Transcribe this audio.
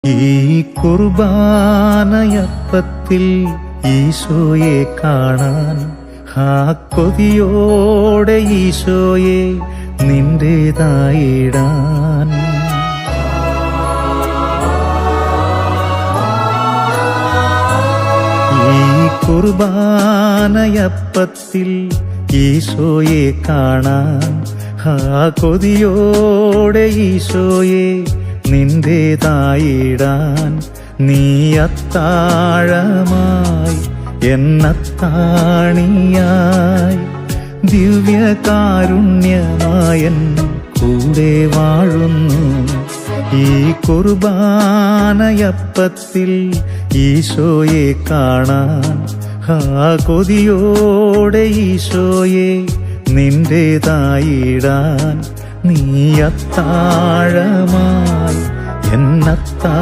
ഈ കുർബാനയപ്പത്തിൽ ഈശോയെ കാണാൻ ആ കൊതിയോടെ ഈശോയെ നിന്റേതായിടാൻ. ഈ കുർബാനയപ്പത്തിൽ ഈശോയെ കാണാൻ ആ കൊതിയോടെ ഈശോയെ നിന്റേതായിടാൻ. നീ അത്താഴമായി എന്നത്താണിയായി ദിവ്യകാരുണ്യമായൻ കൂടെ വാഴുന്നു. ഈ കുർബാനയപ്പത്തിൽ ഈശോയെ കാണാൻ ആ കൊതിയോടെ ഈശോയെ നിന്റേതായിടാൻ. നീ അത്താഴമായി എന്നത്താ